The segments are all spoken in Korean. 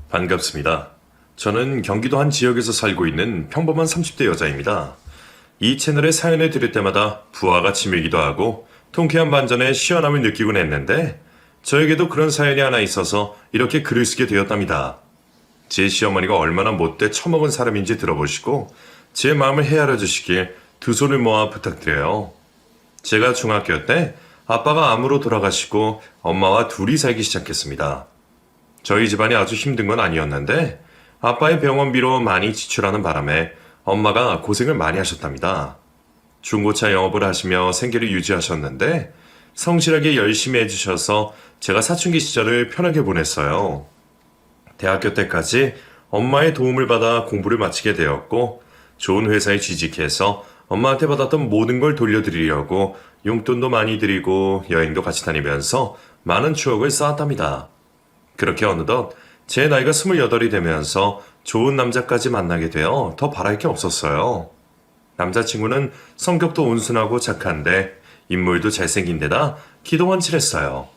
반갑습니다. 저는 경기도 한 지역에서 살고 있는 평범한 30대 여자입니다. 이 채널에 사연을 들을 때마다 부하가 치밀기도 하고 통쾌한 반전에 시원함을 느끼곤 했는데 저에게도 그런 사연이 하나 있어서 이렇게 글을 쓰게 되었답니다. 제 시어머니가 얼마나 못돼 처먹은 사람인지 들어보시고 제 마음을 헤아려 주시길 두 손을 모아 부탁드려요. 제가 중학교 때 아빠가 암으로 돌아가시고 엄마와 둘이 살기 시작했습니다. 저희 집안이 아주 힘든 건 아니었는데 아빠의 병원비로 많이 지출하는 바람에 엄마가 고생을 많이 하셨답니다. 중고차 영업을 하시며 생계를 유지하셨는데 성실하게 열심히 해주셔서 제가 사춘기 시절을 편하게 보냈어요. 대학교 때까지 엄마의 도움을 받아 공부를 마치게 되었고 좋은 회사에 취직해서 엄마한테 받았던 모든 걸 돌려드리려고 용돈도 많이 드리고 여행도 같이 다니면서 많은 추억을 쌓았답니다. 그렇게 어느덧 제 나이가 28이 되면서 좋은 남자까지 만나게 되어 더 바랄 게 없었어요. 남자친구는 성격도 온순하고 착한데 인물도 잘생긴 데다 기도 헌칠했어요.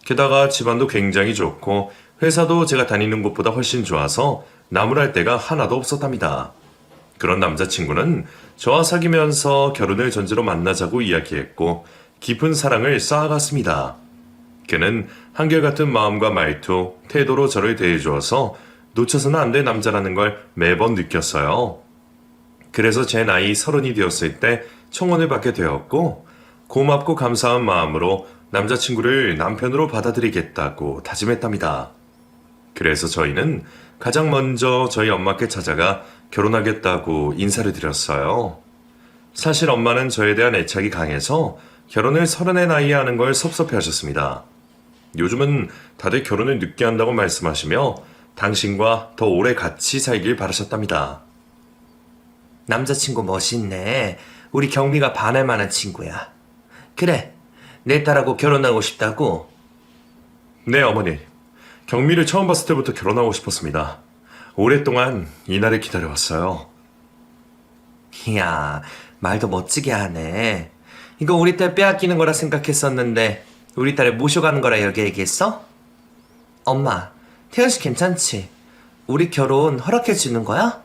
게다가 집안도 굉장히 좋고 회사도 제가 다니는 곳보다 훨씬 좋아서 나무랄 데가 하나도 없었답니다. 그런 남자친구는 저와 사귀면서 결혼을 전제로 만나자고 이야기했고 깊은 사랑을 쌓아갔습니다. 그는 한결같은 마음과 말투, 태도로 저를 대해주어서 놓쳐서는 안 될 남자라는 걸 매번 느꼈어요. 그래서 제 나이 30이 되었을 때 청혼을 받게 되었고 고맙고 감사한 마음으로 남자친구를 남편으로 받아들이겠다고 다짐했답니다. 그래서 저희는 가장 먼저 저희 엄마께 찾아가 결혼하겠다고 인사를 드렸어요. 사실 엄마는 저에 대한 애착이 강해서 결혼을 30의 나이에 하는 걸 섭섭해 하셨습니다. 요즘은 다들 결혼을 늦게 한다고 말씀하시며 당신과 더 오래 같이 살길 바라셨답니다. 남자친구 멋있네. 우리 경비가 반할 만한 친구야. 그래, 내 딸하고 결혼하고 싶다고? 네, 어머니. 경미를 처음 봤을 때부터 결혼하고 싶었습니다. 오랫동안 이 날을 기다려왔어요. 이야, 말도 멋지게 하네. 이거 우리 딸 빼앗기는 거라 생각했었는데 우리 딸을 모셔가는 거라 이렇게 얘기했어? 엄마, 태연 씨 괜찮지? 우리 결혼 허락해 주는 거야?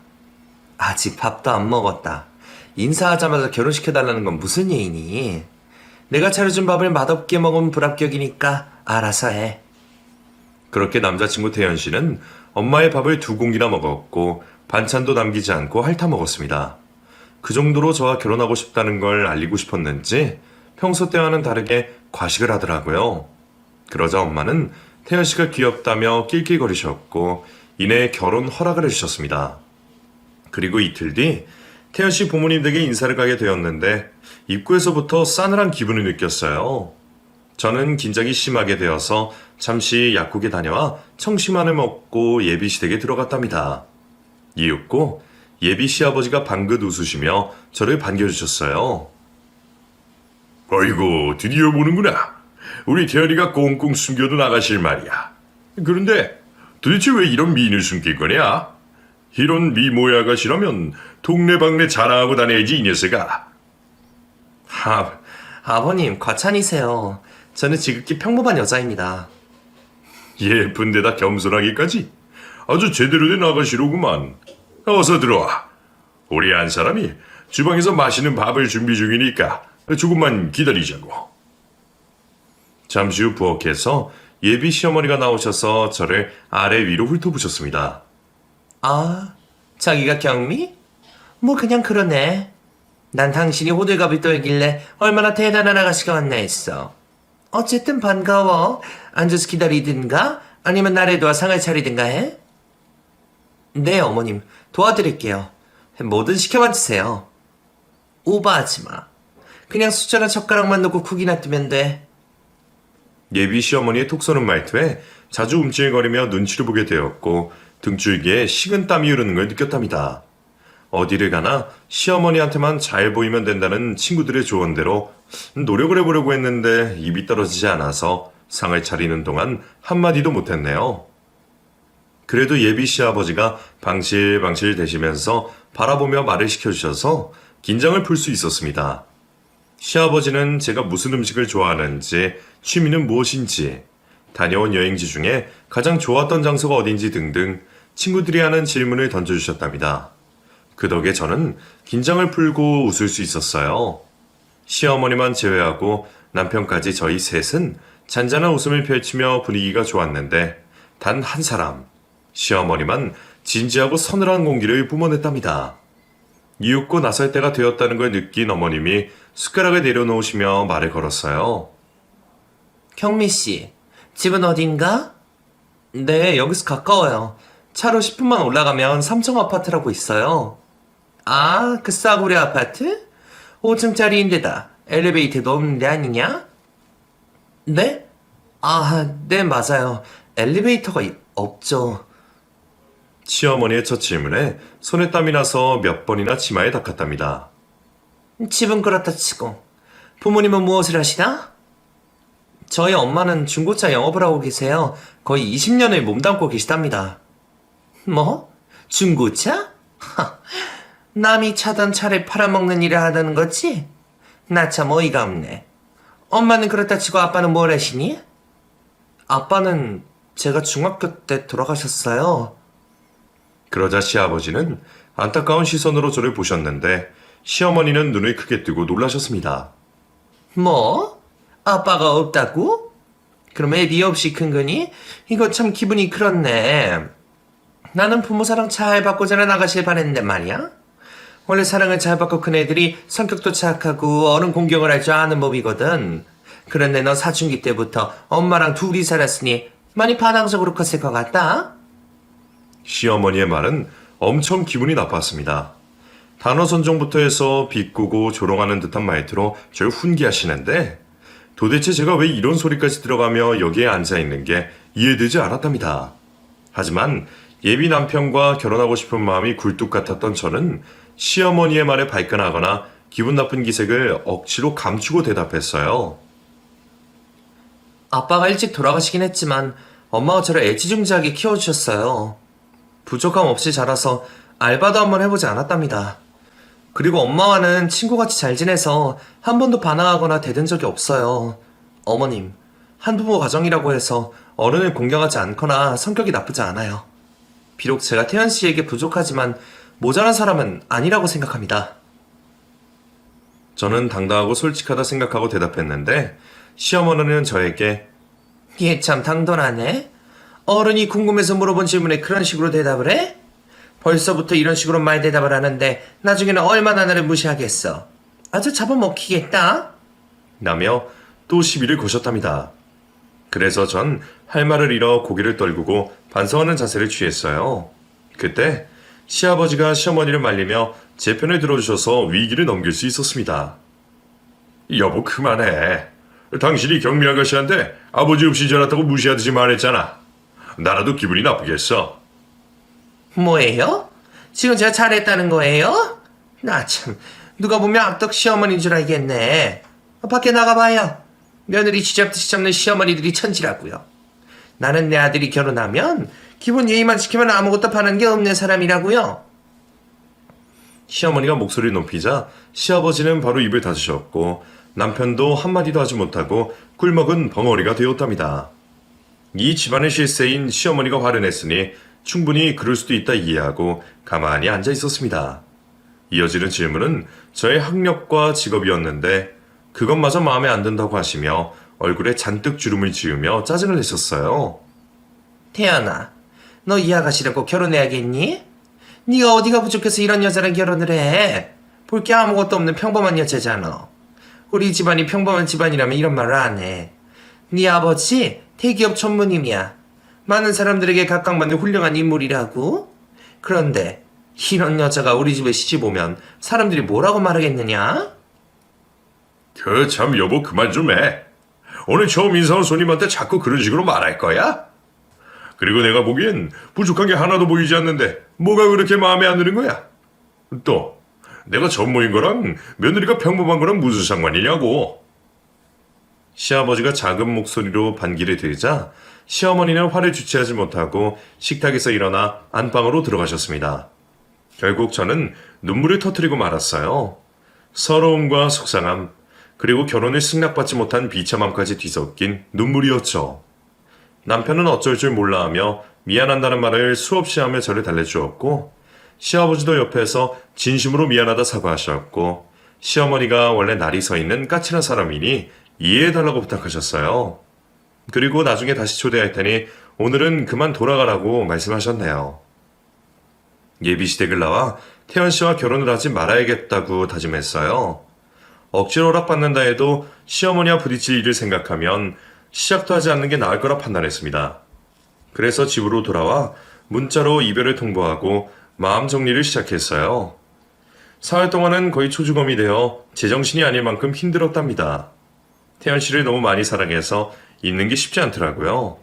아직 밥도 안 먹었다. 인사하자마자 결혼시켜달라는 건 무슨 예의니? 내가 차려준 밥을 맛없게 먹으면 불합격이니까 알아서 해. 그렇게 남자친구 태연 씨는 엄마의 밥을 2공기나 먹었고 반찬도 남기지 않고 핥아 먹었습니다. 그 정도로 저와 결혼하고 싶다는 걸 알리고 싶었는지 평소 때와는 다르게 과식을 하더라고요. 그러자 엄마는 태연 씨가 귀엽다며 낄낄거리셨고 이내 결혼 허락을 해주셨습니다. 그리고 이틀 뒤 태연 씨 부모님에게 인사를 가게 되었는데 입구에서부터 싸늘한 기분을 느꼈어요. 저는 긴장이 심하게 되어서 잠시 약국에 다녀와 청심환을 먹고 예비 시댁에 들어갔답니다. 이윽고 예비 시아버지가 방긋 웃으시며 저를 반겨주셨어요. 아이고, 드디어 보는구나. 우리 태연이가 꽁꽁 숨겨도 나가실 말이야. 그런데 도대체 왜 이런 미인을 숨길 거냐? 이런 미모의 아가씨라면 동네방네 자랑하고 다녀야지, 이 녀석아. 아버님, 과찬이세요. 저는 지극히 평범한 여자입니다. 예쁜데다 겸손하기까지 아주 제대로 된 아가씨로구만. 어서 들어와. 우리 한 사람이 주방에서 맛있는 밥을 준비 중이니까 조금만 기다리자고. 잠시 후 부엌에서 예비 시어머니가 나오셔서 저를 아래 위로 훑어보셨습니다. 아, 자기가 경미? 뭐 그냥 그러네. 난 당신이 호들갑을 떨길래 얼마나 대단한 아가씨가 왔나 했어. 어쨌든 반가워. 앉아서 기다리든가 아니면 나를 도와 상을 차리든가 해. 네, 어머님. 도와드릴게요. 뭐든 시켜만 주세요. 오버하지 마. 그냥 숫자랑 젓가락만 넣고 국이 놔두면 돼. 예비 시어머니의 톡 쏘는 말투에 자주 움찔거리며 눈치를 보게 되었고 등줄기에 식은 땀이 흐르는 걸 느꼈답니다. 어디를 가나 시어머니한테만 잘 보이면 된다는 친구들의 조언대로 노력을 해보려고 했는데 입이 떨어지지 않아서 상을 차리는 동안 한마디도 못했네요. 그래도 예비 시아버지가 방실방실 대시면서 바라보며 말을 시켜주셔서 긴장을 풀 수 있었습니다. 시아버지는 제가 무슨 음식을 좋아하는지, 취미는 무엇인지, 다녀온 여행지 중에 가장 좋았던 장소가 어딘지 등등 친구들이 하는 질문을 던져주셨답니다. 그 덕에 저는 긴장을 풀고 웃을 수 있었어요. 시어머니만 제외하고 남편까지 저희 셋은 잔잔한 웃음을 펼치며 분위기가 좋았는데 단 한 사람, 시어머니만 진지하고 서늘한 공기를 뿜어냈답니다. 이윽고 나설 때가 되었다는 걸 느낀 어머님이 숟가락을 내려놓으시며 말을 걸었어요. 경미 씨, 집은 어딘가? 네, 여기서 가까워요. 차로 10분만 올라가면 삼청 아파트라고 있어요. 아, 그 싸구려 아파트? 5층짜리인데다 엘리베이터도 없는 데 아니냐? 네? 아, 네, 맞아요. 엘리베이터가 없죠. 시어머니의 첫 질문에 손에 땀이 나서 몇 번이나 치마에 닦았답니다. 집은 그렇다 치고 부모님은 무엇을 하시나? 저희 엄마는 중고차 영업을 하고 계세요. 거의 20년을 몸담고 계시답니다. 뭐? 중고차? 하, 남이 차던 차를 팔아먹는 일을 하다는 거지? 나 참 어이가 없네. 엄마는 그렇다 치고 아빠는 뭘 하시니? 아빠는 제가 중학교 때 돌아가셨어요. 그러자 시아버지는 안타까운 시선으로 저를 보셨는데 시어머니는 눈을 크게 뜨고 놀라셨습니다. 뭐? 아빠가 없다고? 그럼 애비 없이 큰 거니? 이거 참 기분이 그렇네. 나는 부모 사랑 잘 받고 자라나가길 바랬는데 말이야. 원래 사랑을 잘 받고 큰 애들이 성격도 착하고 어른 공경을 할 줄 아는 법이거든. 그런데 너 사춘기 때부터 엄마랑 둘이 살았으니 많이 반항적으로 컸을 것 같다? 시어머니의 말은 엄청 기분이 나빴습니다. 단어 선정부터 해서 비꼬고 조롱하는 듯한 말투로 저를 훈계하시는데 도대체 제가 왜 이런 소리까지 들어가며 여기에 앉아있는 게 이해되지 않았답니다. 하지만 예비 남편과 결혼하고 싶은 마음이 굴뚝 같았던 저는 시어머니의 말에 발끈하거나 기분 나쁜 기색을 억지로 감추고 대답했어요. 아빠가 일찍 돌아가시긴 했지만 엄마가 저를 애지중지하게 키워주셨어요. 부족함 없이 자라서 알바도 한번 해보지 않았답니다. 그리고 엄마와는 친구같이 잘 지내서 한 번도 반항하거나 대든 적이 없어요. 어머님, 한부모 가정이라고 해서 어른을 공경하지 않거나 성격이 나쁘지 않아요. 비록 제가 태연 씨에게 부족하지만 모자란 사람은 아니라고 생각합니다. 저는 당당하고 솔직하다 생각하고 대답했는데 시어머니는 저에게 얘 참 당돌하네. 어른이 궁금해서 물어본 질문에 그런 식으로 대답을 해? 벌써부터 이런 식으로 말 대답을 하는데 나중에는 얼마나 나를 무시하겠어. 아주 잡아먹히겠다. 라며 또 시비를 거셨답니다. 그래서 전 할 말을 잃어 고개를 떨구고 반성하는 자세를 취했어요. 그때 시아버지가 시어머니를 말리며 제 편을 들어주셔서 위기를 넘길 수 있었습니다. 여보 그만해. 당신이 경미 아가씨한테 아버지 없이 자랐다고 무시하듯이 말했잖아. 나라도 기분이 나쁘겠어. 뭐예요? 지금 제가 잘했다는 거예요? 나 참 누가 보면 악덕 시어머니인 줄 알겠네. 밖에 나가봐요. 며느리 쥐잡듯이 잡는 시어머니들이 천지라고요. 나는 내 아들이 결혼하면 기본 예의만 지키면 아무것도 바라는 게 없는 사람이라고요. 시어머니가 목소리를 높이자 시아버지는 바로 입을 닫으셨고 남편도 한마디도 하지 못하고 꿀먹은 벙어리가 되었답니다. 이 집안의 실세인 시어머니가 화를 냈으니 충분히 그럴 수도 있다 이해하고 가만히 앉아 있었습니다. 이어지는 질문은 저의 학력과 직업이었는데 그것마저 마음에 안 든다고 하시며 얼굴에 잔뜩 주름을 지으며 짜증을 내셨어요. 태연아, 너 이 아가씨랑 꼭 결혼해야겠니? 네가 어디가 부족해서 이런 여자랑 결혼을 해? 볼 게 아무것도 없는 평범한 여자잖아. 우리 집안이 평범한 집안이라면 이런 말을 안 해. 네 아버지 대기업 전무님이야. 많은 사람들에게 각광받는 훌륭한 인물이라고. 그런데 이런 여자가 우리 집에 시집 오면 사람들이 뭐라고 말하겠느냐? 그 참 여보 그만 좀 해. 오늘 처음 인사한 손님한테 자꾸 그런 식으로 말할 거야? 그리고 내가 보기엔 부족한 게 하나도 보이지 않는데 뭐가 그렇게 마음에 안 드는 거야? 또 내가 전무인 거랑 며느리가 평범한 거랑 무슨 상관이냐고. 시아버지가 작은 목소리로 반기를 들자 시어머니는 화를 주체하지 못하고 식탁에서 일어나 안방으로 들어가셨습니다. 결국 저는 눈물을 터뜨리고 말았어요. 서러움과 속상함, 그리고 결혼을 승낙받지 못한 비참함까지 뒤섞인 눈물이었죠. 남편은 어쩔 줄 몰라 하며 미안한다는 말을 수없이 하며 저를 달래주었고, 시아버지도 옆에서 진심으로 미안하다 사과하셨고, 시어머니가 원래 날이 서 있는 까칠한 사람이니 이해해달라고 부탁하셨어요. 그리고 나중에 다시 초대할 테니 오늘은 그만 돌아가라고 말씀하셨네요. 예비시댁을 나와 태연 씨와 결혼을 하지 말아야겠다고 다짐했어요. 억지로 허락받는다 해도 시어머니와 부딪힐 일을 생각하면 시작도 하지 않는 게 나을 거라 판단했습니다. 그래서 집으로 돌아와 문자로 이별을 통보하고 마음 정리를 시작했어요. 사흘 동안은 거의 초주검이 되어 제정신이 아닐 만큼 힘들었답니다. 태연 씨를 너무 많이 사랑해서 있는 게 쉽지 않더라고요.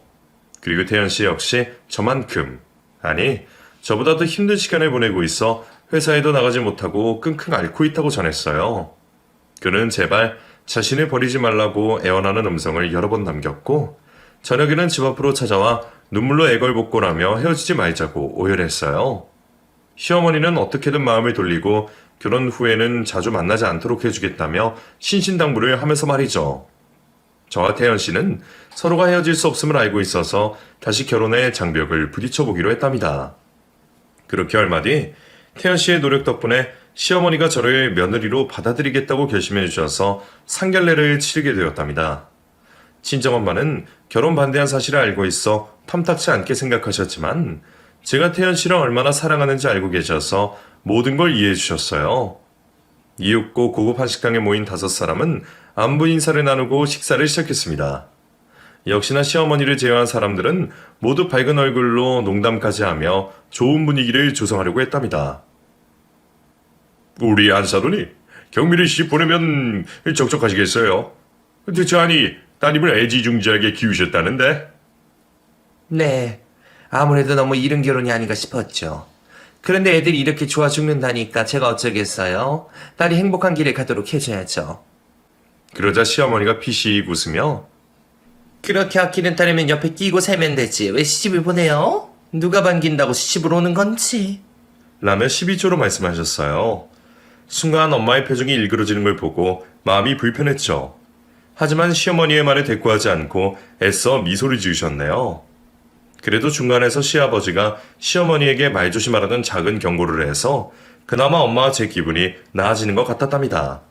그리고 태연 씨 역시 저만큼, 아니 저보다 더 힘든 시간을 보내고 있어 회사에도 나가지 못하고 끙끙 앓고 있다고 전했어요. 그는 제발 자신을 버리지 말라고 애원하는 음성을 여러 번 남겼고, 저녁에는 집 앞으로 찾아와 눈물로 애걸복걸하며 헤어지지 말자고 오열했어요. 시어머니는 어떻게든 마음을 돌리고 결혼 후에는 자주 만나지 않도록 해주겠다며 신신당부를 하면서 말이죠. 저와 태연 씨는 서로가 헤어질 수 없음을 알고 있어서 다시 결혼의 장벽을 부딪혀보기로 했답니다. 그렇게 얼마 뒤 태연 씨의 노력 덕분에 시어머니가 저를 며느리로 받아들이겠다고 결심해 주셔서 상견례를 치르게 되었답니다. 친정엄마는 결혼 반대한 사실을 알고 있어 탐탁치 않게 생각하셨지만 제가 태연 씨를 얼마나 사랑하는지 알고 계셔서 모든 걸 이해해 주셨어요. 이윽고 고급 한식당에 모인 5사람은 안부 인사를 나누고 식사를 시작했습니다. 역시나 시어머니를 제외한 사람들은 모두 밝은 얼굴로 농담까지 하며 좋은 분위기를 조성하려고 했답니다. 우리 안사돈이 경미를 씨 보내면 적적하시겠어요? 대체 아니 따님을 애지중지하게 키우셨다는데? 네, 아무래도 너무 이른 결혼이 아닌가 싶었죠. 그런데 애들이 이렇게 좋아 죽는다니까 제가 어쩌겠어요. 딸이 행복한 길을 가도록 해줘야죠. 그러자 시어머니가 피식 웃으며 그렇게 아끼는 딸이면 옆에 끼고 살면 되지. 왜 시집을 보내요? 누가 반긴다고 시집을 오는 건지. 라며 12조로 말씀하셨어요. 순간 엄마의 표정이 일그러지는 걸 보고 마음이 불편했죠. 하지만 시어머니의 말에 대꾸하지 않고 애써 미소를 지으셨네요. 그래도 중간에서 시아버지가 시어머니에게 말조심하라는 작은 경고를 해서 그나마 엄마와 제 기분이 나아지는 것 같았답니다.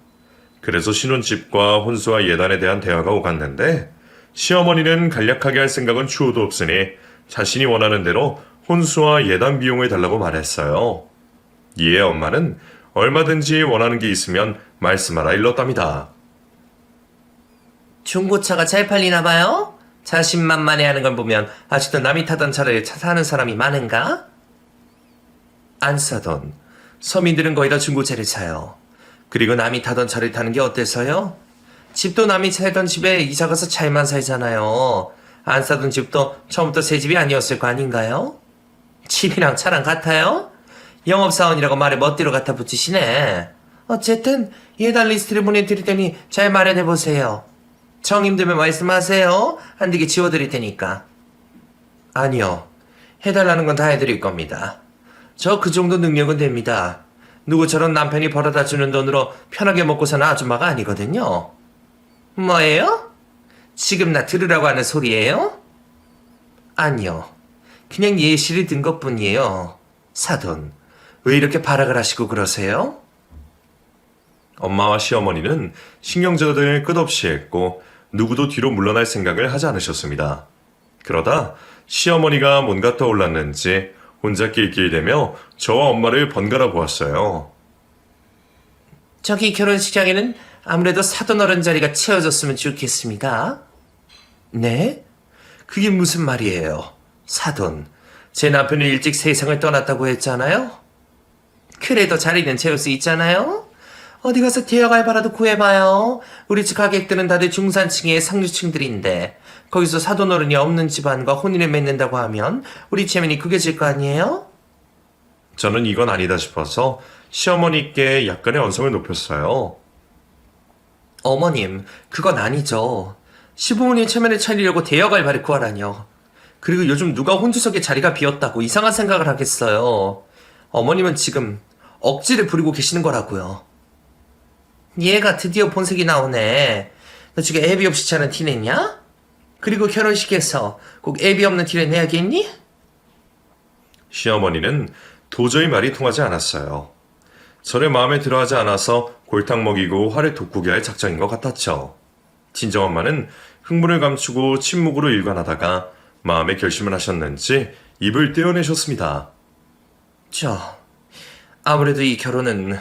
그래서 신혼집과 혼수와 예단에 대한 대화가 오갔는데 시어머니는 간략하게 할 생각은 추호도 없으니 자신이 원하는 대로 혼수와 예단 비용을 달라고 말했어요. 이에 엄마는 얼마든지 원하는 게 있으면 말씀하라 일렀답니다. 중고차가 잘 팔리나 봐요? 자신만만해하는 걸 보면 아직도 남이 타던 차를 사는 사람이 많은가? 안 사던 서민들은 거의 다 중고차를 사요. 그리고 남이 타던 차를 타는 게 어때서요? 집도 남이 살던 집에 이사 가서 잘만 살잖아요. 안 사던 집도 처음부터 새 집이 아니었을 거 아닌가요? 집이랑 차랑 같아요? 영업사원이라고 말에 멋대로 갖다 붙이시네. 어쨌든 예단 리스트를 보내드릴 테니 잘 마련해보세요. 정 힘들면 말씀하세요. 안 되게 지워드릴 테니까. 아니요. 해달라는 건 다 해드릴 겁니다. 저 그 정도 능력은 됩니다. 누구처럼 남편이 벌어다 주는 돈으로 편하게 먹고 사는 아줌마가 아니거든요. 뭐예요? 지금 나 들으라고 하는 소리예요? 아니요. 그냥 예시를 든 것뿐이에요. 사돈, 왜 이렇게 발악을 하시고 그러세요? 엄마와 시어머니는 신경전을 끝없이 했고 누구도 뒤로 물러날 생각을 하지 않으셨습니다. 그러다 시어머니가 뭔가 떠올랐는지 혼자 낄낄대며 저와 엄마를 번갈아 보았어요. 저기 결혼식장에는 아무래도 사돈 어른 자리가 채워졌으면 좋겠습니다. 네? 그게 무슨 말이에요? 사돈, 제 남편이 일찍 세상을 떠났다고 했잖아요? 그래도 자리는 채울 수 있잖아요? 어디 가서 대여 알바라도 구해봐요. 우리 집 가객들은 다들 중산층의 상류층들인데 거기서 사돈 어른이 없는 집안과 혼인을 맺는다고 하면 우리 체면이 구겨질 거 아니에요? 저는 이건 아니다 싶어서 시어머니께 약간의 언성을 높였어요. 어머님, 그건 아니죠. 시부모님 체면을 차리려고 대여 알바를 구하라뇨. 그리고 요즘 누가 혼주석에 자리가 비었다고 이상한 생각을 하겠어요. 어머님은 지금 억지를 부리고 계시는 거라고요. 얘가 드디어 본색이 나오네. 너 지금 애비 없이 자는 티냈냐? 그리고 결혼식에서 꼭 애비 없는 티를 내야겠니? 시어머니는 도저히 말이 통하지 않았어요. 저를 마음에 들어하지 않아서 골탕 먹이고 화를 돋구게 할 작정인 것 같았죠. 친정엄마는 흥분을 감추고 침묵으로 일관하다가 마음의 결심을 하셨는지 입을 떼어내셨습니다. 아무래도 이 결혼은...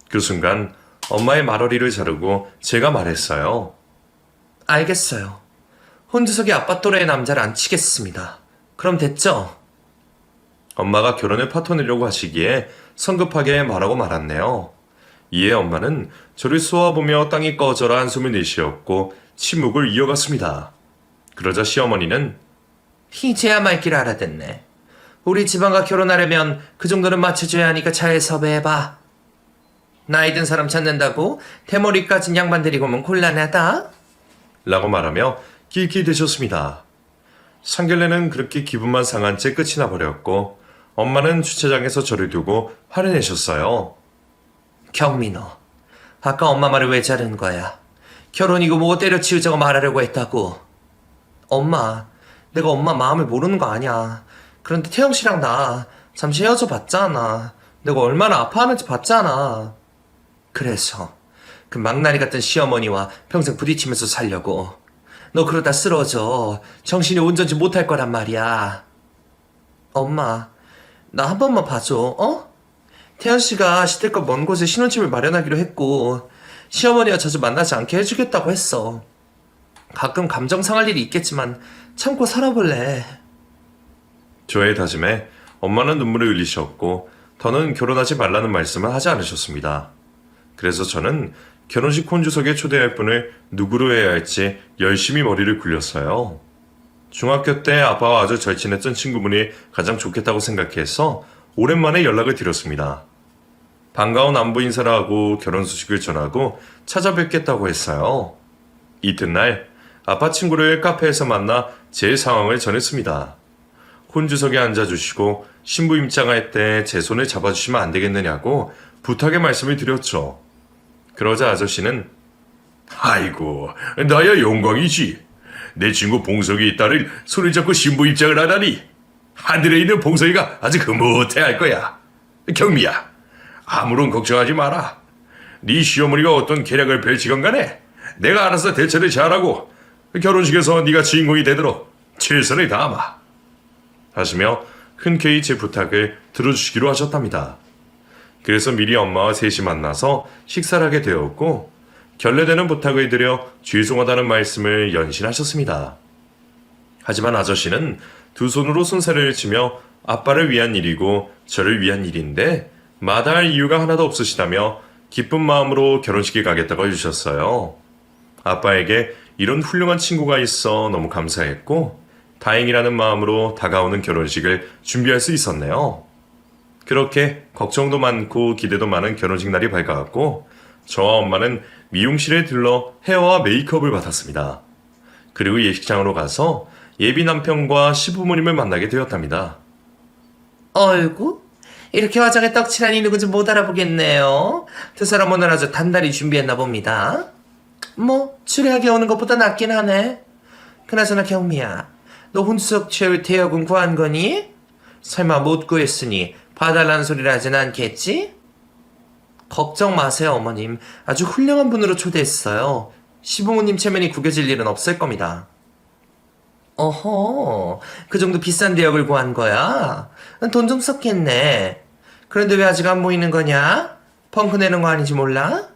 그 순간 엄마의 말어리를 자르고 제가 말했어요. 알겠어요. 혼주석에 아빠 또래의 남자를 안 치겠습니다. 그럼 됐죠? 엄마가 결혼을 파토내려고 하시기에 성급하게 말하고 말았네요. 이에 엄마는 저를 쏘아보며 땅이 꺼져라 한숨을 내쉬었고 침묵을 이어갔습니다. 그러자 시어머니는 이제야 말귀를 알아듣네. 우리 집안과 결혼하려면 그 정도는 맞춰줘야 하니까 잘 섭외해봐. 나이 든 사람 찾는다고 대머리 까진 양반 데리고 오면 곤란하다. 라고 말하며 낄낄대셨습니다. 상견례는 그렇게 기분만 상한 채 끝이 나버렸고 엄마는 주차장에서 저를 두고 화를 내셨어요. 경미 너, 아까 엄마 말을 왜 자른 거야? 결혼이고 뭐고 때려치우자고 말하려고 했다고. 엄마, 내가 엄마 마음을 모르는 거 아니야. 그런데 태영 씨랑 나 잠시 헤어져 봤잖아. 내가 얼마나 아파하는지 봤잖아. 그래서 그 망나니 같은 시어머니와 평생 부딪히면서 살려고. 너 그러다 쓰러져 정신이 온전치 못할 거란 말이야. 엄마, 나 한 번만 봐줘, 어? 태연 씨가 시댁과 먼 곳에 신혼집을 마련하기로 했고 시어머니와 자주 만나지 않게 해주겠다고 했어. 가끔 감정 상할 일이 있겠지만 참고 살아볼래. 저의 다짐에 엄마는 눈물을 흘리셨고 더는 결혼하지 말라는 말씀을 하지 않으셨습니다. 그래서 저는 결혼식 혼주석에 초대할 분을 누구로 해야 할지 열심히 머리를 굴렸어요. 중학교 때 아빠와 아주 절친했던 친구분이 가장 좋겠다고 생각해서 오랜만에 연락을 드렸습니다. 반가운 안부 인사를 하고 결혼 소식을 전하고 찾아뵙겠다고 했어요. 이튿날 아빠 친구를 카페에서 만나 제 상황을 전했습니다. 혼주석에 앉아주시고 신부 입장할 때 제 손을 잡아주시면 안 되겠느냐고 부탁의 말씀을 드렸죠. 그러자 아저씨는 아이고 나야 영광이지. 내 친구 봉석이 딸을 손을 잡고 신부 입장을 하다니. 하늘에 있는 봉석이가 아주 흐뭇해 할 거야. 경미야, 아무런 걱정하지 마라. 네 시어머니가 어떤 계략을 펼치건 간에 내가 알아서 대처를 잘하고 결혼식에서 네가 주인공이 되도록 최선을 다하마. 하시며 흔쾌히 제 부탁을 들어주시기로 하셨답니다. 그래서 미리 엄마와 셋이 만나서 식사를 하게 되었고 결례되는 부탁을 드려 죄송하다는 말씀을 연신하셨습니다. 하지만 아저씨는 두 손으로 손살을 치며 아빠를 위한 일이고 저를 위한 일인데 마다할 이유가 하나도 없으시다며 기쁜 마음으로 결혼식에 가겠다고 해주셨어요. 아빠에게 이런 훌륭한 친구가 있어 너무 감사했고 다행이라는 마음으로 다가오는 결혼식을 준비할 수 있었네요. 그렇게 걱정도 많고 기대도 많은 결혼식 날이 밝아왔고 저와 엄마는 미용실에 들러 헤어와 메이크업을 받았습니다. 그리고 예식장으로 가서 예비 남편과 시부모님을 만나게 되었답니다. 어이구, 이렇게 화장에 떡칠하니 누군지 못 알아보겠네요. 두 사람 오늘 아주 단단히 준비했나 봅니다. 뭐 추리하게 오는 것보다 낫긴 하네. 그나저나 경미야, 너 혼수석 채울 대여금 구한 거니? 설마 못 구했으니 봐달라는 소리를 하진 않겠지? 걱정 마세요, 어머님. 아주 훌륭한 분으로 초대했어요. 시부모님 체면이 구겨질 일은 없을 겁니다. 어허, 그 정도 비싼 대역을 구한 거야? 돈 좀 썼겠네. 그런데 왜 아직 안 모이는 거냐? 펑크 내는 거 아닌지 몰라?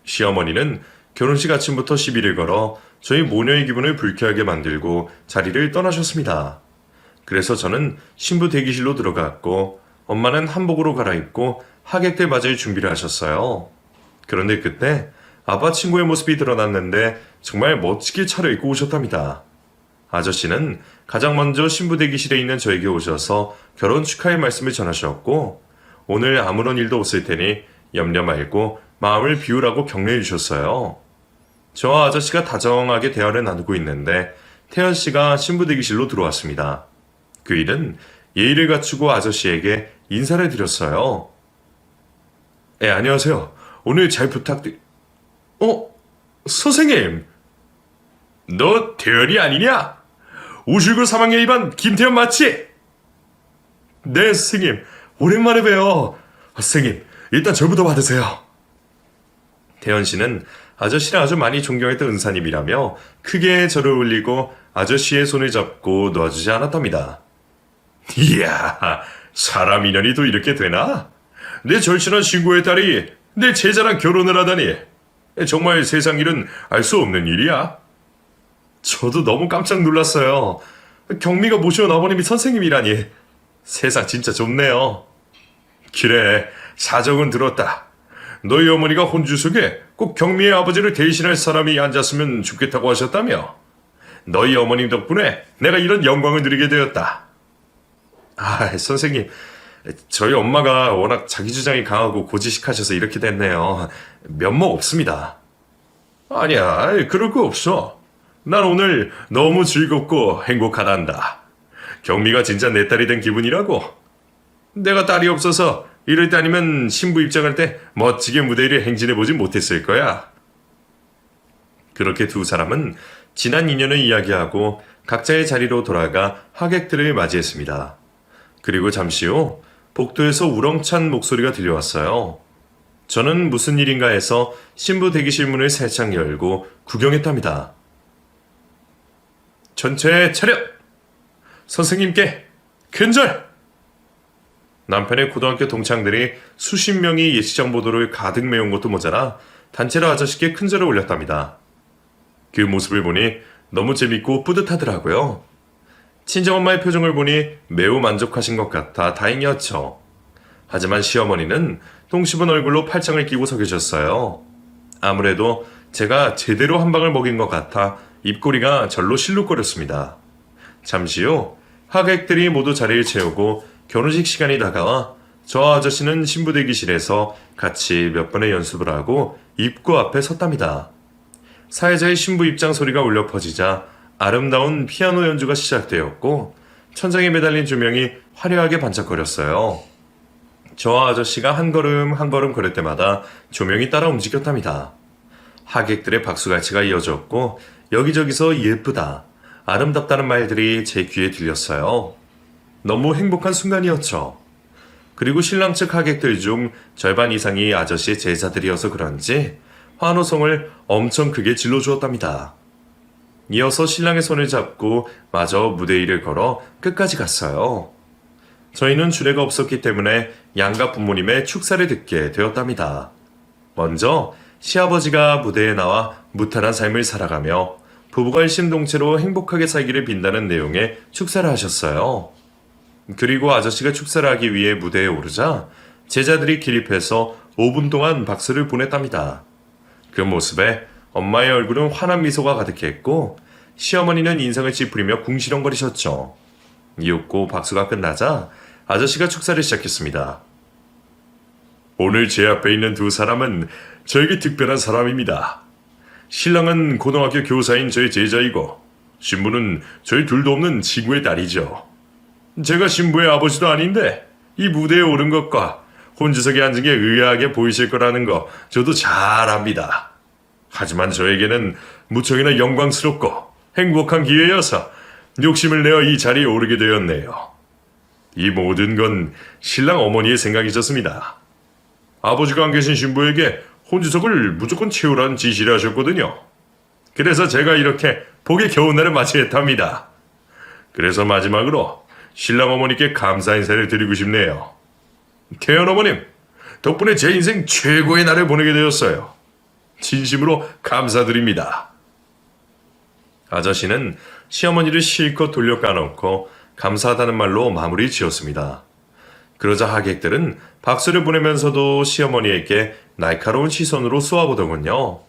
시어머니는 결혼식 아침부터 시비를 걸어 저희 모녀의 기분을 불쾌하게 만들고 자리를 떠나셨습니다. 그래서 저는 신부 대기실로 들어갔고 엄마는 한복으로 갈아입고 하객들 맞을 준비를 하셨어요. 그런데 그때 아빠 친구의 모습이 드러났는데 정말 멋지게 차려입고 오셨답니다. 아저씨는 가장 먼저 신부 대기실에 있는 저에게 오셔서 결혼 축하의 말씀을 전하셨고 오늘 아무런 일도 없을 테니 염려 말고 마음을 비우라고 격려해 주셨어요. 저와 아저씨가 다정하게 대화를 나누고 있는데 태연 씨가 신부 대기실로 들어왔습니다. 그 일은 예의를 갖추고 아저씨에게 인사를 드렸어요. 안녕하세요. 오늘 잘 선생님. 너 태연이 아니냐? 우실고 3학년 2반 김태현 맞지? 네, 스승님. 오랜만에 봬요. 스승님, 일단 절부터 받으세요. 태연 씨는 아저씨를 아주 많이 존경했던 은사님이라며 크게 절을 올리고 아저씨의 손을 잡고 놓아주지 않았답니다. 이야, 사람 인연이 또 이렇게 되나? 내 절친한 친구의 딸이 내 제자랑 결혼을 하다니. 정말 세상 일은 알 수 없는 일이야. 저도 너무 깜짝 놀랐어요. 경미가 모셔온 아버님이 선생님이라니. 세상 진짜 좋네요. 그래, 사정은 들었다. 너희 어머니가 혼주석에 꼭 경미의 아버지를 대신할 사람이 앉았으면 좋겠다고 하셨다며. 너희 어머님 덕분에 내가 이런 영광을 누리게 되었다. 아, 선생님, 저희 엄마가 워낙 자기 주장이 강하고 고지식하셔서 이렇게 됐네요. 면목 없습니다. 아니야, 그럴 거 없어. 난 오늘 너무 즐겁고 행복하단다. 경미가 진짜 내 딸이 된 기분이라고. 내가 딸이 없어서 이럴 때 아니면 신부 입장할 때 멋지게 무대 위를 행진해보지 못했을 거야. 그렇게 두 사람은 지난 인연을 이야기하고 각자의 자리로 돌아가 하객들을 맞이했습니다. 그리고 잠시 후 복도에서 우렁찬 목소리가 들려왔어요. 저는 무슨 일인가 해서 신부 대기실 문을 살짝 열고 구경했답니다. 전체 차렷! 선생님께 큰절! 남편의 고등학교 동창들이 수십 명이 예식장 보도를 가득 메운 것도 모자라 단체로 아저씨께 큰절을 올렸답니다. 그 모습을 보니 너무 재밌고 뿌듯하더라고요. 친정엄마의 표정을 보니 매우 만족하신 것 같아 다행이었죠. 하지만 시어머니는 똥 씹은 얼굴로 팔짱을 끼고 서 계셨어요. 아무래도 제가 제대로 한 방을 먹인 것 같아 입꼬리가 절로 실룩거렸습니다. 잠시 후 하객들이 모두 자리를 채우고 결혼식 시간이 다가와 저 아저씨는 신부 대기실에서 같이 몇 번의 연습을 하고 입구 앞에 섰답니다. 사회자의 신부 입장 소리가 울려 퍼지자 아름다운 피아노 연주가 시작되었고 천장에 매달린 조명이 화려하게 반짝거렸어요. 저 아저씨가 한 걸음 한 걸음 걸을 때마다 조명이 따라 움직였답니다. 하객들의 박수갈채가 이어졌고 여기저기서 예쁘다, 아름답다는 말들이 제 귀에 들렸어요. 너무 행복한 순간이었죠. 그리고 신랑 측 하객들 중 절반 이상이 아저씨의 제자들이어서 그런지 환호성을 엄청 크게 질러주었답니다. 이어서 신랑의 손을 잡고 마저 무대 위를 걸어 끝까지 갔어요. 저희는 주례가 없었기 때문에 양가 부모님의 축사를 듣게 되었답니다. 먼저 시아버지가 무대에 나와 무탈한 삶을 살아가며 부부가 일심동체로 행복하게 살기를 빈다는 내용의 축사를 하셨어요. 그리고 아저씨가 축사를 하기 위해 무대에 오르자 제자들이 기립해서 5분 동안 박수를 보냈답니다. 그 모습에 엄마의 얼굴은 환한 미소가 가득했고 시어머니는 인상을 찌푸리며 궁시렁거리셨죠. 이윽고 박수가 끝나자 아저씨가 축사를 시작했습니다. 오늘 제 앞에 있는 두 사람은 저에게 특별한 사람입니다. 신랑은 고등학교 교사인 저의 제자이고 신부는 저희 둘도 없는 친구의 딸이죠. 제가 신부의 아버지도 아닌데 이 무대에 오른 것과 혼주석에 앉은 게 의아하게 보이실 거라는 거 저도 잘 압니다. 하지만 저에게는 무척이나 영광스럽고 행복한 기회여서 욕심을 내어 이 자리에 오르게 되었네요. 이 모든 건 신랑 어머니의 생각이셨습니다. 아버지가 안 계신 신부에게 혼주석을 무조건 채우라는 지시를 하셨거든요. 그래서 제가 이렇게 복의 겨운 날을 맞이했답니다. 그래서 마지막으로 신랑 어머니께 감사 인사를 드리고 싶네요. 태연 어머님, 덕분에 제 인생 최고의 날을 보내게 되었어요. 진심으로 감사드립니다. 아저씨는 시어머니를 실컷 돌려 까놓고 감사하다는 말로 마무리 지었습니다. 그러자 하객들은 박수를 보내면서도 시어머니에게 날카로운 시선으로 쏘아보더군요.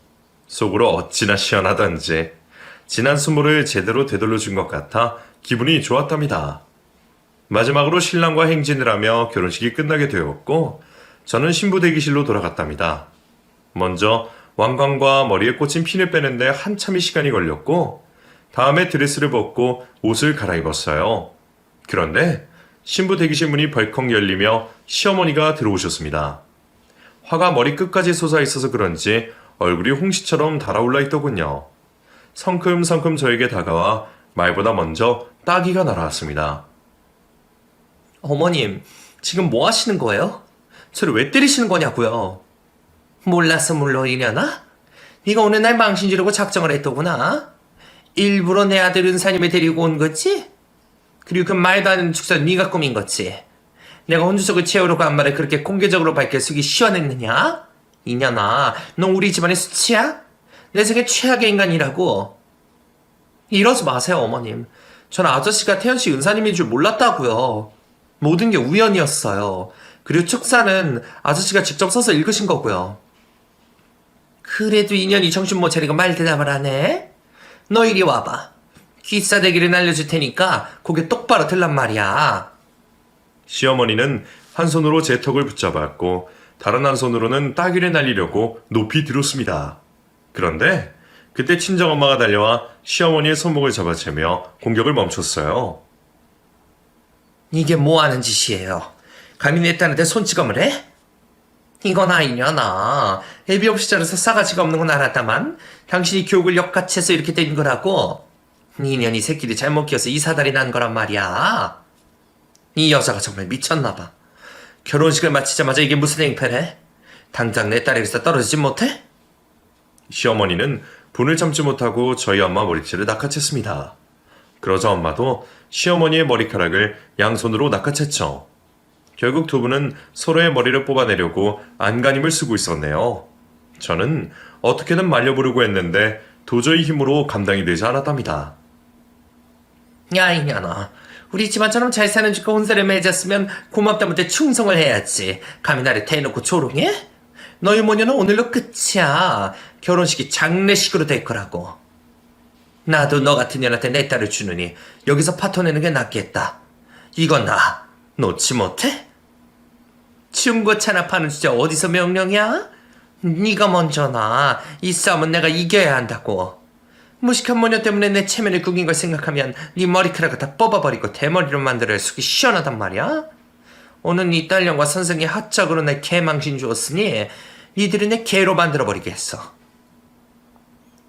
속으로 어찌나 시원하던지 지난 수모를 제대로 되돌려준 것 같아 기분이 좋았답니다. 마지막으로 신랑과 행진을 하며 결혼식이 끝나게 되었고 저는 신부 대기실로 돌아갔답니다. 먼저 왕관과 머리에 꽂힌 핀을 빼는데 한참의 시간이 걸렸고 다음에 드레스를 벗고 옷을 갈아입었어요. 그런데 신부 대기실 문이 벌컥 열리며 시어머니가 들어오셨습니다. 화가 머리 끝까지 솟아 있어서 그런지 얼굴이 홍시처럼 달아올라 있더군요. 성큼성큼 저에게 다가와 말보다 먼저 따기가 날아왔습니다. 어머님, 지금 뭐 하시는 거예요? 저를 왜 때리시는 거냐고요? 몰라서 물러이려나? 네가 오늘 날 망신 주려고 작정을 했더구나. 일부러 내 아들 은사님을 데리고 온 거지? 그리고 그 말도 안 되는 축사 네가 꾸민 거지? 내가 혼주석을 채우려고 한 말을 그렇게 공개적으로 밝혀 쓰기 시원했느냐? 이년아, 너 우리 집안의 수치야? 내 생애 최악의 인간이라고. 이러지 마세요, 어머님. 전 아저씨가 태연씨 은사님인 줄 몰랐다고요. 모든 게 우연이었어요. 그리고 축사는 아저씨가 직접 써서 읽으신 거고요. 그래도 인연이 정신 못 차리고 말 대답을 하네? 너 이리 와봐. 귀싸대기를 날려줄 테니까 고개 똑바로 들란 말이야. 시어머니는 한 손으로 제 턱을 붙잡았고 다른 한 손으로는 따귀를 날리려고 높이 들었습니다. 그런데 그때 친정엄마가 달려와 시어머니의 손목을 잡아채며 공격을 멈췄어요. 이게 뭐 하는 짓이에요? 감히 내 딸한테 손찌검을 해? 이건 아니냐나. 애비 없이 자라서 싸가지가 없는 건 알았다만 당신이 교육을 역같이해서 이렇게 된 거라고. 이년이 새끼를 잘못 키워서 이 사달이 난 거란 말이야. 이 여자가 정말 미쳤나 봐. 결혼식을 마치자마자 이게 무슨 행패래? 당장 내 딸에게서 떨어지지 못해? 시어머니는 분을 참지 못하고 저희 엄마 머리채를 낚아챘습니다. 그러자 엄마도 시어머니의 머리카락을 양손으로 낚아챘죠. 결국 두 분은 서로의 머리를 뽑아내려고 안간힘을 쓰고 있었네요. 저는 어떻게든 말려보려고 했는데 도저히 힘으로 감당이 되지 않았답니다. 야 이년아, 우리 집안처럼 잘 사는 집과 혼세를 맺었으면 고맙다못해 충성을 해야지. 감히 나를 대놓고 조롱해? 너희 모녀는 오늘로 끝이야. 결혼식이 장례식으로 될 거라고. 나도 너 같은 년한테 내 딸을 주느니 여기서 파토내는 게 낫겠다. 이건 나 놓지 못해? 중고 찬압하는 주제 어디서 명령이야? 네가 먼저 나. 이 싸움은 내가 이겨야 한다고. 무식한 모녀 때문에 내 체면을 구긴 걸 생각하면 네 머리카락을 다 뽑아버리고 대머리로 만들어야 속이 시원하단 말이야? 오늘 네 딸년과 선생이 하짝으로 내 개망신 주었으니 니들은 내 개로 만들어버리겠어.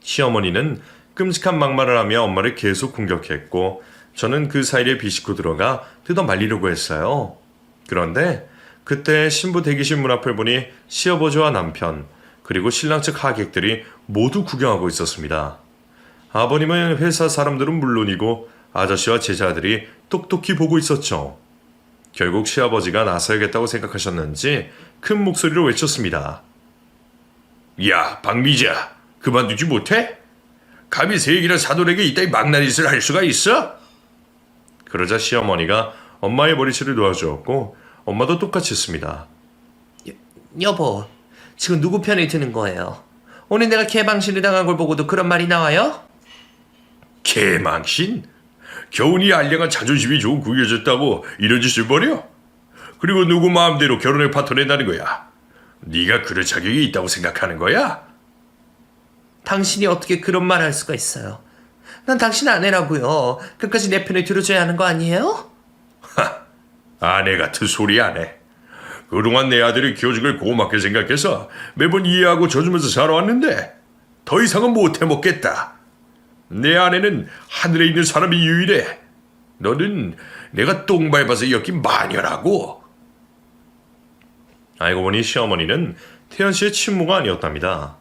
시어머니는 끔찍한 막말을 하며 엄마를 계속 공격했고 저는 그 사이에 비식고 들어가 뜯어 말리려고 했어요. 그런데 그때 신부 대기실 문 앞을 보니 시어버지와 남편 그리고 신랑 측 하객들이 모두 구경하고 있었습니다. 아버님은 회사 사람들은 물론이고 아저씨와 제자들이 똑똑히 보고 있었죠. 결국 시아버지가 나서야겠다고 생각하셨는지 큰 목소리로 외쳤습니다. 야, 박미자, 그만두지 못해? 감히 세기나 사돈에게 이따위 망나니짓을 할 수가 있어? 그러자 시어머니가 엄마의 머리채를 놓아주었고 엄마도 똑같이 했습니다. 여보, 지금 누구 편이 드는 거예요? 오늘 내가 개방신을 당한 걸 보고도 그런 말이 나와요? 개망신? 겨우 네 알량한 자존심이 좋은 그 여자였다고 이런 짓을 벌여? 그리고 누구 마음대로 결혼을 파토낸다는 거야? 네가 그럴 자격이 있다고 생각하는 거야? 당신이 어떻게 그런 말을 할 수가 있어요? 난 당신 아내라고요. 끝까지 내 편을 들어줘야 하는 거 아니에요? 아내 같은 소리 안 해. 그동안 내 아들이 키워준 걸 고맙게 생각해서 매번 이해하고 져주면서 살아왔는데 더 이상은 못 해먹겠다. 내 아내는 하늘에 있는 사람이 유일해. 너는 내가 똥 밟아서 엮인 마녀라고. 알고 보니 시어머니는 태연 씨의 친모가 아니었답니다.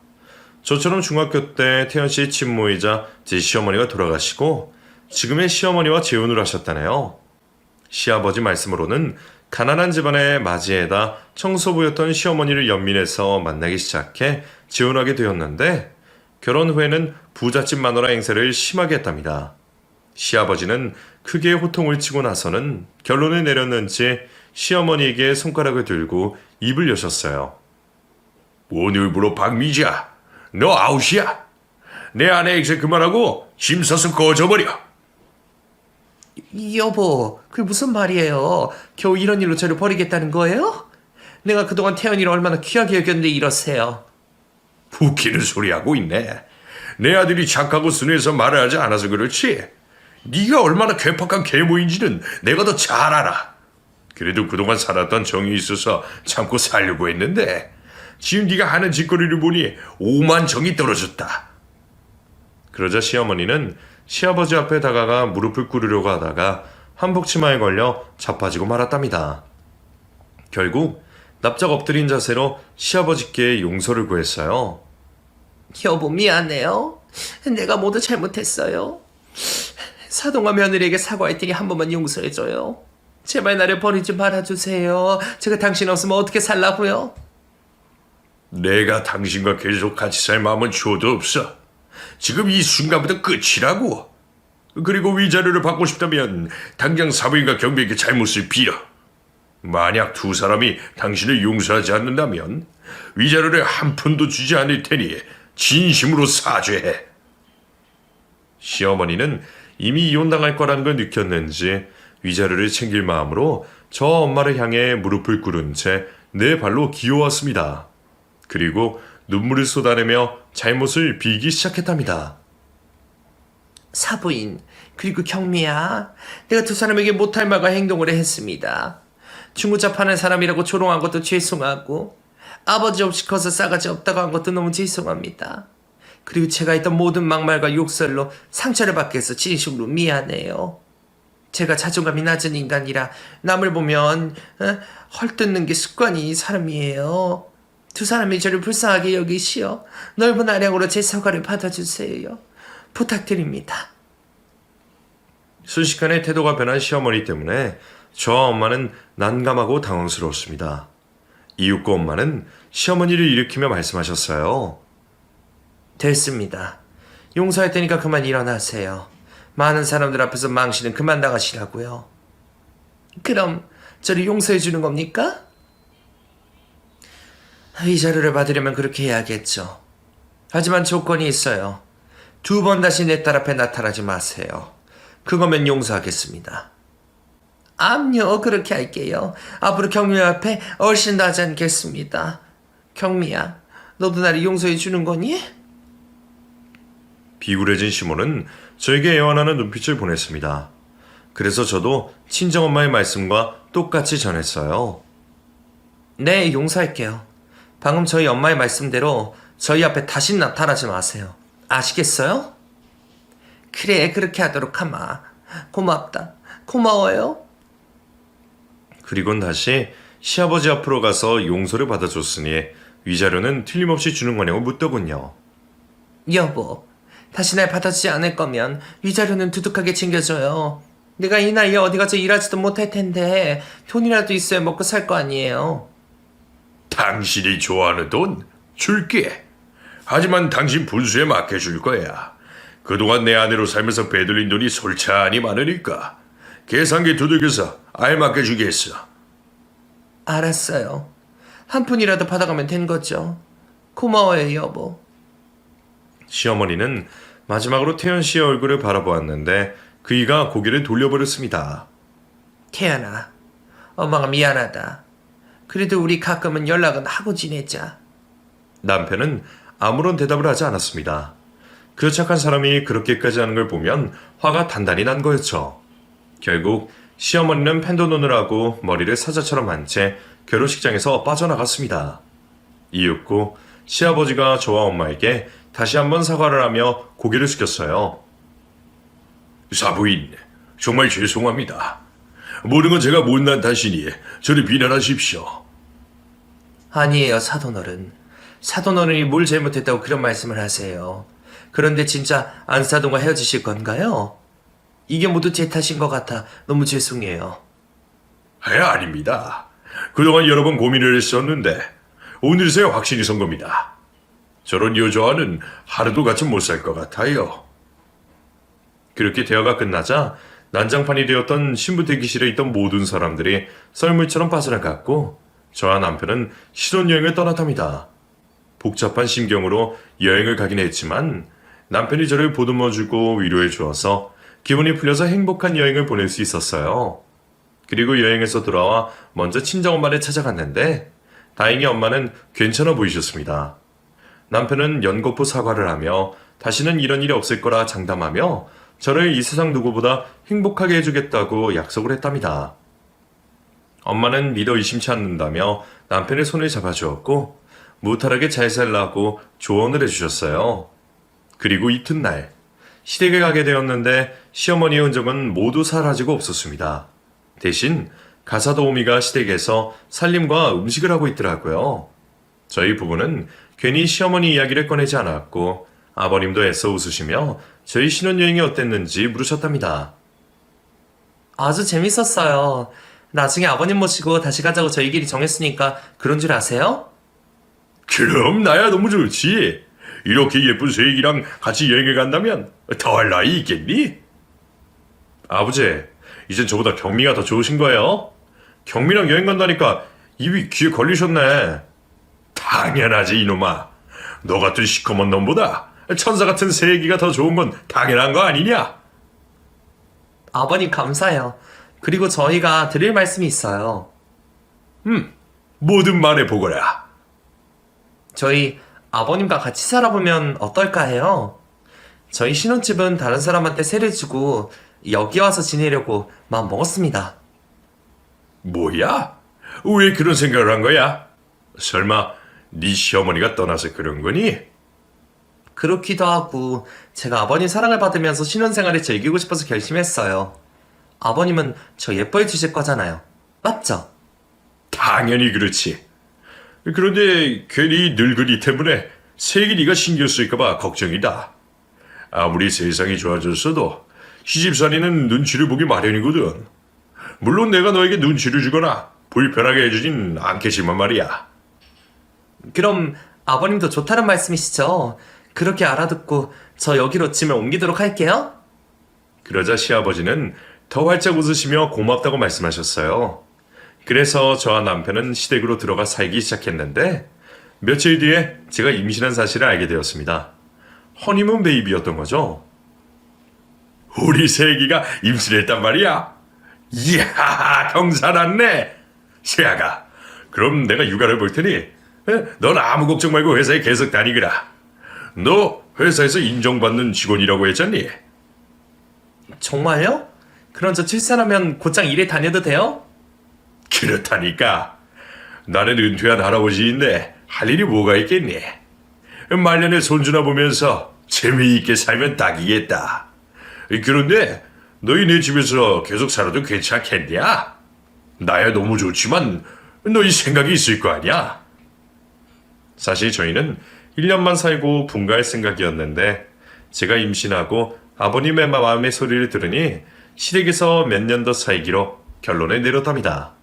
저처럼 중학교 때 태연 씨의 친모이자 제 시어머니가 돌아가시고 지금의 시어머니와 재혼을 하셨다네요. 시아버지 말씀으로는 가난한 집안에 맞이해다 청소부였던 시어머니를 연민해서 만나기 시작해 재혼하게 되었는데 결혼 후에는 부잣집 마누라 행세를 심하게 했답니다. 시아버지는 크게 호통을 치고 나서는 결론을 내렸는지 시어머니에게 손가락을 들고 입을 여셨어요. 오늘부로 박미자, 너 아웃이야. 내 아내 행세 그만하고 짐 싸서 꺼져버려. 여보, 그게 무슨 말이에요? 겨우 이런 일로 저를 버리겠다는 거예요? 내가 그동안 태연이를 얼마나 귀하게 여겼는데 이러세요. 웃기는 소리 하고 있네. 내 아들이 착하고 순해서 말을 하지 않아서 그렇지. 네가 얼마나 괴팍한 계모인지는 내가 더 잘 알아. 그래도 그동안 살았던 정이 있어서 참고 살려고 했는데 지금 네가 하는 짓거리를 보니 오만 정이 떨어졌다. 그러자 시어머니는 시아버지 앞에 다가가 무릎을 꿇으려고 하다가 한복치마에 걸려 자빠지고 말았답니다. 결국 납작 엎드린 자세로 시아버지께 용서를 구했어요. 여보, 미안해요. 내가 모두 잘못했어요. 사동아 며느리에게 사과할 테니 한 번만 용서해줘요. 제발 나를 버리지 말아주세요. 제가 당신 없으면 어떻게 살라고요? 내가 당신과 계속 같이 살 마음은 줘도 없어. 지금 이 순간부터 끝이라고. 그리고 위자료를 받고 싶다면 당장 사부인과 경비에게 잘못을 빌어. 만약 두 사람이 당신을 용서하지 않는다면 위자료를 한 푼도 주지 않을 테니 진심으로 사죄해. 시어머니는 이미 이혼당할 거라는 걸 느꼈는지 위자료를 챙길 마음으로 저 엄마를 향해 무릎을 꿇은 채 내 발로 기어왔습니다. 그리고 눈물을 쏟아내며 잘못을 빌기 시작했답니다. 사부인, 그리고 경미야. 내가 두 사람에게 못할 말과 행동을 했습니다. 중고차 파는 사람이라고 조롱한 것도 죄송하고, 아버지 없이 커서 싸가지 없다고 한 것도 너무 죄송합니다. 그리고 제가 했던 모든 막말과 욕설로 상처를 받게 해서 진심으로 미안해요. 제가 자존감이 낮은 인간이라 남을 보면 헐뜯는 게 습관인 사람이에요. 두 사람이 저를 불쌍하게 여기시어 넓은 아량으로 제 사과를 받아주세요. 부탁드립니다. 순식간에 태도가 변한 시어머니 때문에 저 엄마는 난감하고 당황스러웠습니다. 이윽고 엄마는 시어머니를 일으키며 말씀하셨어요. 됐습니다. 용서할 테니까 그만 일어나세요. 많은 사람들 앞에서 망신은 그만 당하시라고요. 그럼 저를 용서해 주는 겁니까? 위자료를 받으려면 그렇게 해야겠죠. 하지만 조건이 있어요. 2번 다시 내 딸 앞에 나타나지 마세요. 그거면 용서하겠습니다. 암요, 그렇게 할게요. 앞으로 경미 앞에 얼씬도 하지 않겠습니다. 경미야, 너도 나를 용서해 주는 거니? 비굴해진 시몬은 저에게 애원하는 눈빛을 보냈습니다. 그래서 저도 친정엄마의 말씀과 똑같이 전했어요. 네, 용서할게요. 방금 저희 엄마의 말씀대로 저희 앞에 다시 나타나지 마세요. 아시겠어요? 그래, 그렇게 하도록 하마. 고맙다. 고마워요. 그리곤 다시 시아버지 앞으로 가서 용서를 받아줬으니 위자료는 틀림없이 주는 거냐고 묻더군요. 여보, 다시 날 받아주지 않을 거면 위자료는 두둑하게 챙겨줘요. 내가 이 나이에 어디 가서 일하지도 못할 텐데 돈이라도 있어야 먹고 살 거 아니에요. 당신이 좋아하는 돈 줄게. 하지만 당신 분수에 맡겨줄 거야. 그동안 내 아내로 살면서 빼돌린 돈이 솔찬히 많으니까 계산기 두들겨서 알맞게 주겠어. 알았어요. 한 푼이라도 받아가면 된 거죠. 고마워요, 여보. 시어머니는 마지막으로 태연 씨의 얼굴을 바라보았는데 그이가 고개를 돌려버렸습니다. 태연아, 엄마가 미안하다. 그래도 우리 가끔은 연락은 하고 지내자. 남편은 아무런 대답을 하지 않았습니다. 그 착한 사람이 그렇게까지 하는 걸 보면 화가 단단히 난 거였죠. 결국 시어머니는 펜도논을 하고 머리를 사자처럼 한 채 결혼식장에서 빠져나갔습니다. 이윽고 시아버지가 저와 엄마에게 다시 한번 사과를 하며 고개를 숙였어요. 사부인, 정말 죄송합니다. 모든 건 제가 못난 탓이니 저를 비난하십시오. 아니에요, 사돈어른. 사돈어른이 뭘 잘못했다고 그런 말씀을 하세요. 그런데 진짜 안사돈과 헤어지실 건가요? 이게 모두 제 탓인 것 같아 너무 죄송해요. 아닙니다. 그동안 여러 번 고민을 했었는데 오늘서야 확신이 선 겁니다. 저런 여자와는 하루도 같이 못 살 것 같아요. 그렇게 대화가 끝나자 난장판이 되었던 신부 대기실에 있던 모든 사람들이 썰물처럼 빠져나갔고 저와 남편은 신혼여행을 떠났답니다. 복잡한 심경으로 여행을 가긴 했지만 남편이 저를 보듬어주고 위로해 주어서 기분이 풀려서 행복한 여행을 보낼 수 있었어요. 그리고 여행에서 돌아와 먼저 친정엄마를 찾아갔는데 다행히 엄마는 괜찮아 보이셨습니다. 남편은 연거푸 사과를 하며 다시는 이런 일이 없을 거라 장담하며 저를 이 세상 누구보다 행복하게 해주겠다고 약속을 했답니다. 엄마는 믿어 의심치 않는다며 남편의 손을 잡아주었고 무탈하게 잘 살라고 조언을 해주셨어요. 그리고 이튿날 시댁에 가게 되었는데 시어머니의 흔적은 모두 사라지고 없었습니다. 대신 가사도우미가 시댁에서 살림과 음식을 하고 있더라고요. 저희 부부는 괜히 시어머니 이야기를 꺼내지 않았고 아버님도 애써 웃으시며 저희 신혼여행이 어땠는지 물으셨답니다. 아주 재밌었어요. 나중에 아버님 모시고 다시 가자고 저희끼리 정했으니까 그런 줄 아세요? 그럼 나야 너무 좋지. 이렇게 예쁜 새애기랑 같이 여행을 간다면 더할 나위 있겠니? 아버지, 이젠 저보다 경미가 더 좋으신 거예요? 경미랑 여행 간다니까 입이 귀에 걸리셨네. 당연하지 이놈아. 너 같은 시커먼 놈보다 천사 같은 새애기가 더 좋은 건 당연한 거 아니냐? 아버님 감사해요. 그리고 저희가 드릴 말씀이 있어요. 뭐든 말해보거라. 저희 아버님과 같이 살아보면 어떨까 해요. 저희 신혼집은 다른 사람한테 세를 주고 여기 와서 지내려고 마음 먹었습니다. 뭐야? 왜 그런 생각을 한 거야? 설마 네 시어머니가 떠나서 그런 거니? 그렇기도 하고 제가 아버님 사랑을 받으면서 신혼생활을 즐기고 싶어서 결심했어요. 아버님은 저 예뻐해 주실 거잖아요. 맞죠? 당연히 그렇지. 그런데 괜히 늙은이 때문에 새끼 네가 신경 쓸까봐 걱정이다. 아무리 세상이 좋아졌어도 시집살이는 눈치를 보기 마련이거든. 물론 내가 너에게 눈치를 주거나 불편하게 해주진 않겠지만 말이야. 그럼 아버님도 좋다는 말씀이시죠? 그렇게 알아듣고 저 여기로 짐을 옮기도록 할게요. 그러자 시아버지는 더 활짝 웃으시며 고맙다고 말씀하셨어요. 그래서 저와 남편은 시댁으로 들어가 살기 시작했는데 며칠 뒤에 제가 임신한 사실을 알게 되었습니다. 허니문 베이비였던 거죠. 우리 새끼가 임신했단 말이야. 이야, 경사났네. 세아가, 그럼 내가 육아를 볼 테니 넌 아무 걱정 말고 회사에 계속 다니거라. 너 회사에서 인정받는 직원이라고 했잖니? 정말요? 그럼 저 출산하면 곧장 일에 다녀도 돼요? 그렇다니까. 나는 은퇴한 할아버지인데 할 일이 뭐가 있겠니? 말년에 손주나 보면서 재미있게 살면 딱이겠다. 그런데 너희 내 집에서 계속 살아도 괜찮겠냐? 나야 너무 좋지만 너희 생각이 있을 거 아니야? 사실 저희는 1년만 살고 분가할 생각이었는데 제가 임신하고 아버님의 마음의 소리를 들으니 시댁에서 몇 년 더 살기로 결론을 내렸답니다.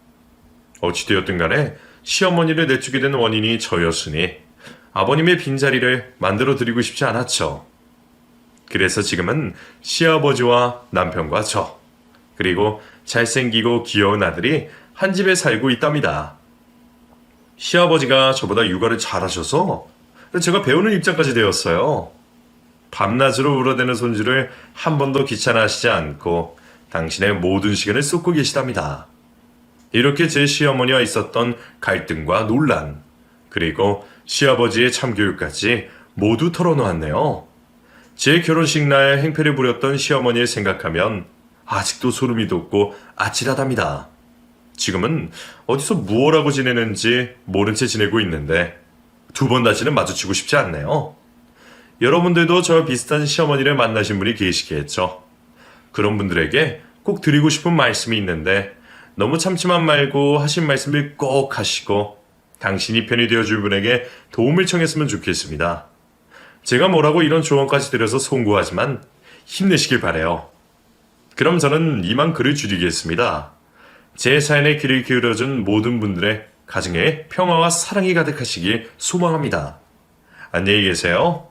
어찌되었든 간에 시어머니를 내쫓게 된 원인이 저였으니 아버님의 빈자리를 만들어 드리고 싶지 않았죠. 그래서 지금은 시아버지와 남편과 저, 그리고 잘생기고 귀여운 아들이 한 집에 살고 있답니다. 시아버지가 저보다 육아를 잘하셔서 제가 배우는 입장까지 되었어요. 밤낮으로 울어대는 손주를 한 번도 귀찮아하시지 않고 당신의 모든 시간을 쏟고 계시답니다. 이렇게 제 시어머니와 있었던 갈등과 논란, 그리고 시아버지의 참교육까지 모두 털어놓았네요. 제 결혼식 날 행패를 부렸던 시어머니를 생각하면 아직도 소름이 돋고 아찔하답니다. 지금은 어디서 무엇하고 지내는지 모른 채 지내고 있는데 두 번 다시는 마주치고 싶지 않네요. 여러분들도 저와 비슷한 시어머니를 만나신 분이 계시겠죠. 그런 분들에게 꼭 드리고 싶은 말씀이 있는데 너무 참지만 말고 하신 말씀을 꼭 하시고 당신이 편이 되어줄 분에게 도움을 청했으면 좋겠습니다. 제가 뭐라고 이런 조언까지 드려서 송구하지만 힘내시길 바래요. 그럼 저는 이만 글을 줄이겠습니다. 제 사연에 귀를 기울여준 모든 분들의 가정에 평화와 사랑이 가득하시길 소망합니다. 안녕히 계세요.